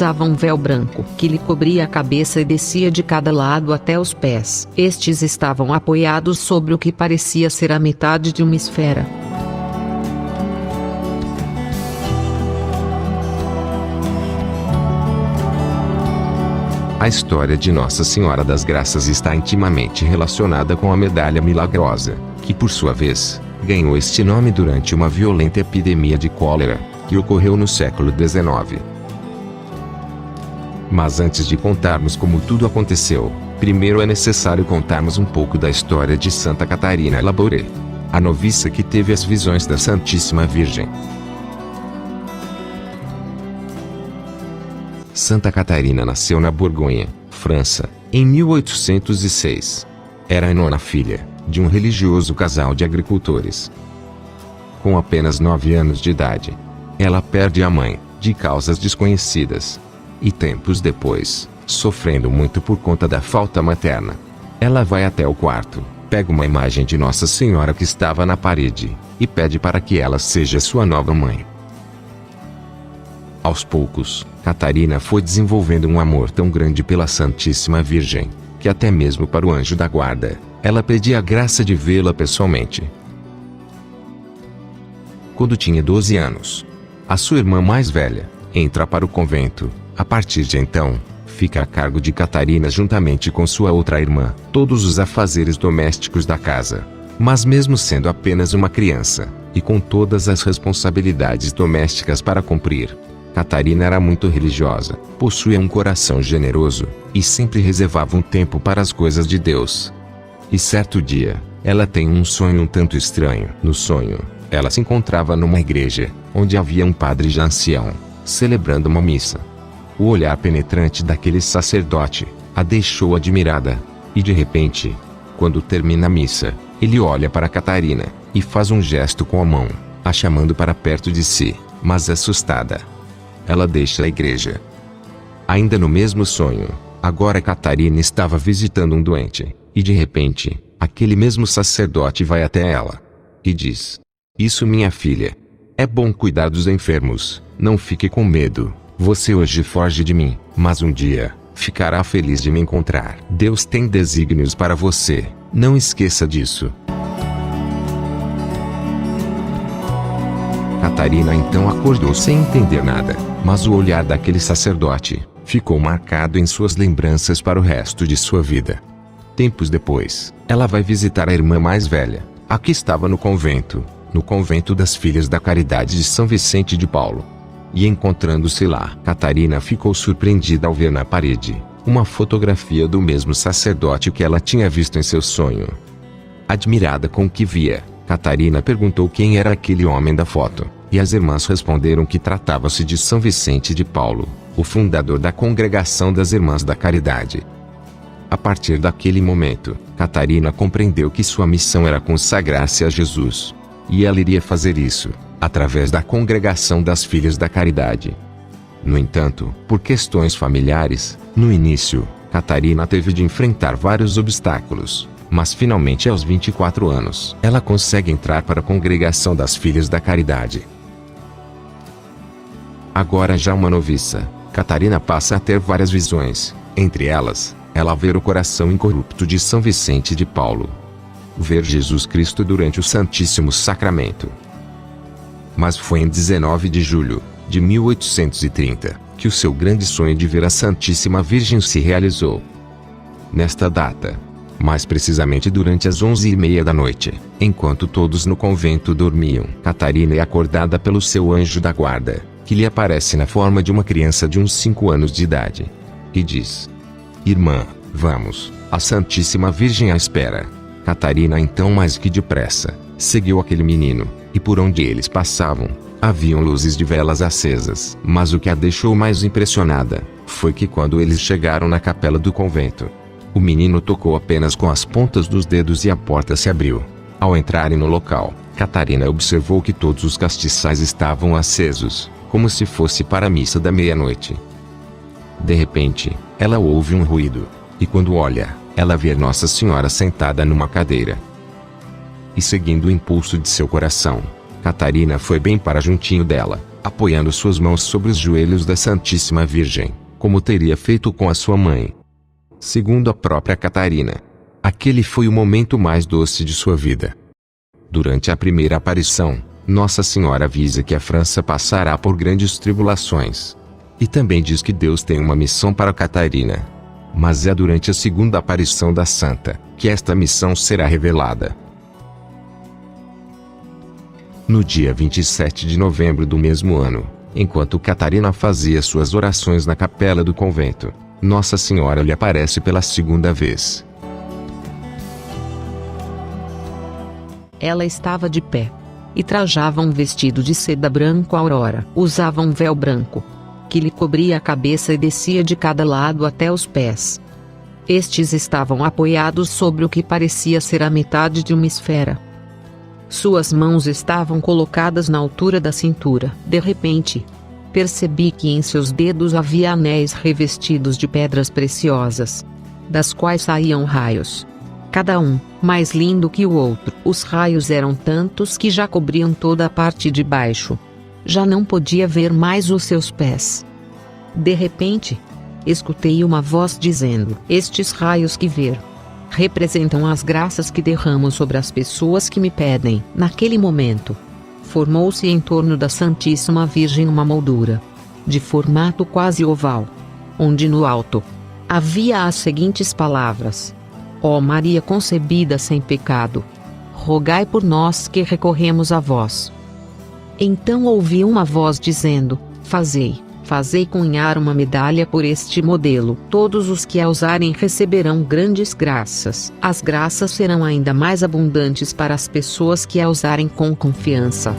Usava um véu branco que lhe cobria a cabeça e descia de cada lado até os pés. Estes estavam apoiados sobre o que parecia ser a metade de uma esfera. A história de Nossa Senhora das Graças está intimamente relacionada com a Medalha Milagrosa, que por sua vez, ganhou este nome durante uma violenta epidemia de cólera, que ocorreu no século XIX. Mas antes de contarmos como tudo aconteceu, primeiro é necessário contarmos um pouco da história de Santa Catarina Labouré, a noviça que teve as visões da Santíssima Virgem. Santa Catarina nasceu na Borgonha, França, em 1806. Era a nona filha de um religioso casal de agricultores. Com apenas 9 anos de idade, ela perde a mãe, de causas desconhecidas. E tempos depois, sofrendo muito por conta da falta materna, ela vai até o quarto, pega uma imagem de Nossa Senhora que estava na parede, e pede para que ela seja sua nova mãe. Aos poucos, Catarina foi desenvolvendo um amor tão grande pela Santíssima Virgem, que até mesmo para o anjo da guarda, ela pedia a graça de vê-la pessoalmente. Quando tinha 12 anos, a sua irmã mais velha entra para o convento. A partir de então, fica a cargo de Catarina juntamente com sua outra irmã, todos os afazeres domésticos da casa. Mas mesmo sendo apenas uma criança, e com todas as responsabilidades domésticas para cumprir, Catarina era muito religiosa, possuía um coração generoso, e sempre reservava um tempo para as coisas de Deus. E certo dia, ela tem um sonho um tanto estranho. No sonho, ela se encontrava numa igreja, onde havia um padre já ancião, celebrando uma missa. O olhar penetrante daquele sacerdote a deixou admirada, e de repente, quando termina a missa, ele olha para Catarina, e faz um gesto com a mão, a chamando para perto de si, mas assustada, ela deixa a igreja. Ainda no mesmo sonho, agora Catarina estava visitando um doente, e de repente, aquele mesmo sacerdote vai até ela, e diz: "Isso, minha filha. É bom cuidar dos enfermos, não fique com medo. Você hoje foge de mim, mas um dia, ficará feliz de me encontrar. Deus tem desígnios para você, não esqueça disso." Catarina então acordou sem entender nada, mas o olhar daquele sacerdote ficou marcado em suas lembranças para o resto de sua vida. Tempos depois, ela vai visitar a irmã mais velha, a que estava no convento das Filhas da Caridade de São Vicente de Paulo. E encontrando-se lá, Catarina ficou surpreendida ao ver na parede uma fotografia do mesmo sacerdote que ela tinha visto em seu sonho. Admirada com o que via, Catarina perguntou quem era aquele homem da foto, e as irmãs responderam que tratava-se de São Vicente de Paulo, o fundador da Congregação das Irmãs da Caridade. A partir daquele momento, Catarina compreendeu que sua missão era consagrar-se a Jesus. E ela iria fazer isso através da Congregação das Filhas da Caridade. No entanto, por questões familiares, no início, Catarina teve de enfrentar vários obstáculos, mas finalmente aos 24 anos, ela consegue entrar para a Congregação das Filhas da Caridade. Agora já uma noviça, Catarina passa a ter várias visões, entre elas, ela vê o coração incorrupto de São Vicente de Paulo, ver Jesus Cristo durante o Santíssimo Sacramento. Mas foi em 19 de julho, de 1830, que o seu grande sonho de ver a Santíssima Virgem se realizou. Nesta data, mais precisamente durante as 11h30 da noite, enquanto todos no convento dormiam, Catarina é acordada pelo seu anjo da guarda, que lhe aparece na forma de uma criança de uns 5 anos de idade, e diz: "Irmã, vamos, a Santíssima Virgem a espera." Catarina então mais que depressa, seguiu aquele menino, e por onde eles passavam, haviam luzes de velas acesas. Mas o que a deixou mais impressionada, foi que quando eles chegaram na capela do convento, o menino tocou apenas com as pontas dos dedos e a porta se abriu. Ao entrarem no local, Catarina observou que todos os castiçais estavam acesos, como se fosse para a missa da meia-noite. De repente, ela ouve um ruído, e quando olha, ela vê Nossa Senhora sentada numa cadeira. E seguindo o impulso de seu coração, Catarina foi bem para juntinho dela, apoiando suas mãos sobre os joelhos da Santíssima Virgem, como teria feito com a sua mãe. Segundo a própria Catarina, aquele foi o momento mais doce de sua vida. Durante a primeira aparição, Nossa Senhora avisa que a França passará por grandes tribulações. E também diz que Deus tem uma missão para Catarina. Mas é durante a segunda aparição da Santa que esta missão será revelada. No dia 27 de novembro do mesmo ano, enquanto Catarina fazia suas orações na capela do convento, Nossa Senhora lhe aparece pela segunda vez. Ela estava de pé e trajava um vestido de seda branco aurora. Usava um véu branco que lhe cobria a cabeça e descia de cada lado até os pés. Estes estavam apoiados sobre o que parecia ser a metade de uma esfera. Suas mãos estavam colocadas na altura da cintura. De repente, percebi que em seus dedos havia anéis revestidos de pedras preciosas, das quais saíam raios, cada um mais lindo que o outro. Os raios eram tantos que já cobriam toda a parte de baixo. Já não podia ver mais os seus pés. De repente, escutei uma voz dizendo: estes raios que ver representam as graças que derramo sobre as pessoas que me pedem. Naquele momento, formou-se em torno da Santíssima Virgem uma moldura, de formato quase oval, onde no alto havia as seguintes palavras: ó Maria concebida sem pecado, rogai por nós que recorremos a vós. Então ouvi uma voz dizendo: fazei cunhar uma medalha por este modelo. Todos os que a usarem receberão grandes graças. As graças serão ainda mais abundantes para as pessoas que a usarem com confiança.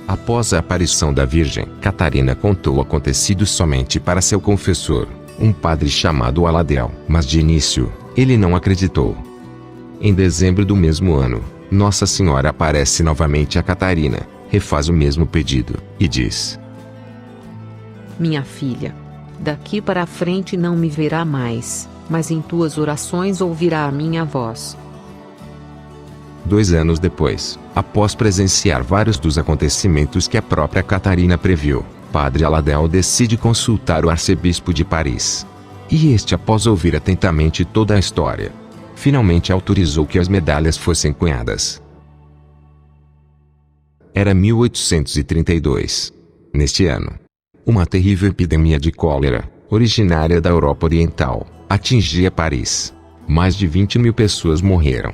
Após a aparição da Virgem, Catarina contou o acontecido somente para seu confessor, um padre chamado Aladel, mas de início, ele não acreditou. Em dezembro do mesmo ano, Nossa Senhora aparece novamente a Catarina, refaz o mesmo pedido, e diz: minha filha, daqui para a frente não me verá mais, mas em tuas orações ouvirá a minha voz. 2 anos depois, após presenciar vários dos acontecimentos que a própria Catarina previu, Padre Aladel decide consultar o arcebispo de Paris. E este, após ouvir atentamente toda a história, finalmente autorizou que as medalhas fossem cunhadas. Era 1832. Neste ano, uma terrível epidemia de cólera, originária da Europa Oriental, atingia Paris. Mais de 20.000 pessoas morreram.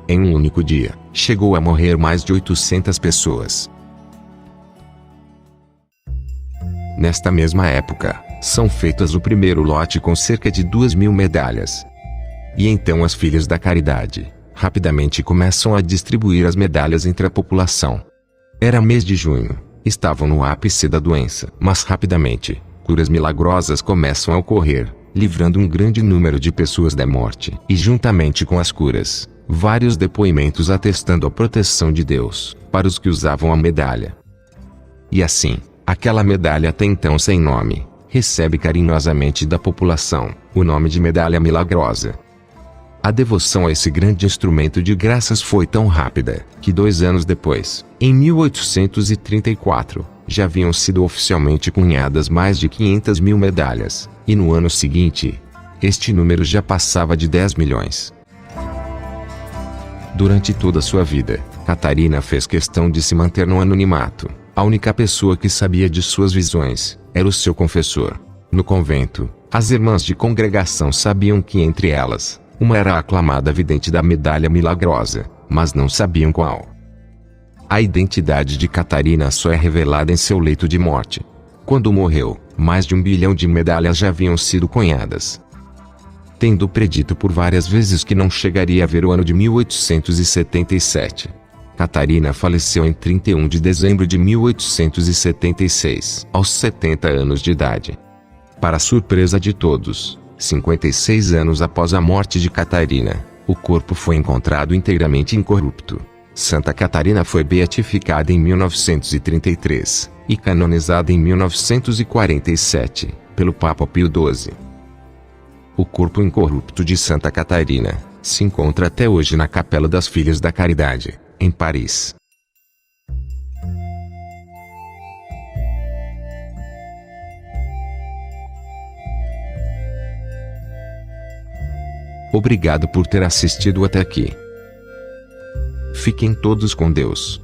Em um único dia, chegou a morrer mais de 800 pessoas. Nesta mesma época, são feitas o primeiro lote com cerca de 2.000 medalhas. E então as filhas da caridade, rapidamente começam a distribuir as medalhas entre a população. Era mês de junho, estavam no ápice da doença, mas rapidamente, curas milagrosas começam a ocorrer, livrando um grande número de pessoas da morte. E juntamente com as curas, vários depoimentos atestando a proteção de Deus, para os que usavam a medalha. E assim, aquela medalha até então sem nome, recebe carinhosamente da população, o nome de medalha milagrosa. A devoção a esse grande instrumento de graças foi tão rápida, que 2 anos depois, em 1834, já haviam sido oficialmente cunhadas mais de 500.000 medalhas, e no ano seguinte, este número já passava de 10 milhões. Durante toda a sua vida, Catarina fez questão de se manter no anonimato. A única pessoa que sabia de suas visões era o seu confessor. No convento, as irmãs de congregação sabiam que entre elas, uma era a aclamada vidente da medalha milagrosa, mas não sabiam qual. A identidade de Catarina só é revelada em seu leito de morte. Quando morreu, mais de 1 bilhão de medalhas já haviam sido cunhadas. Tendo predito por várias vezes que não chegaria a ver o ano de 1877. Catarina faleceu em 31 de dezembro de 1876, aos 70 anos de idade. Para surpresa de todos, 56 anos após a morte de Catarina, o corpo foi encontrado inteiramente incorrupto. Santa Catarina foi beatificada em 1933 e canonizada em 1947 pelo Papa Pio XII. O corpo incorrupto de Santa Catarina Se encontra até hoje na Capela das Filhas da Caridade, em Paris. Obrigado por ter assistido até aqui. Fiquem todos com Deus.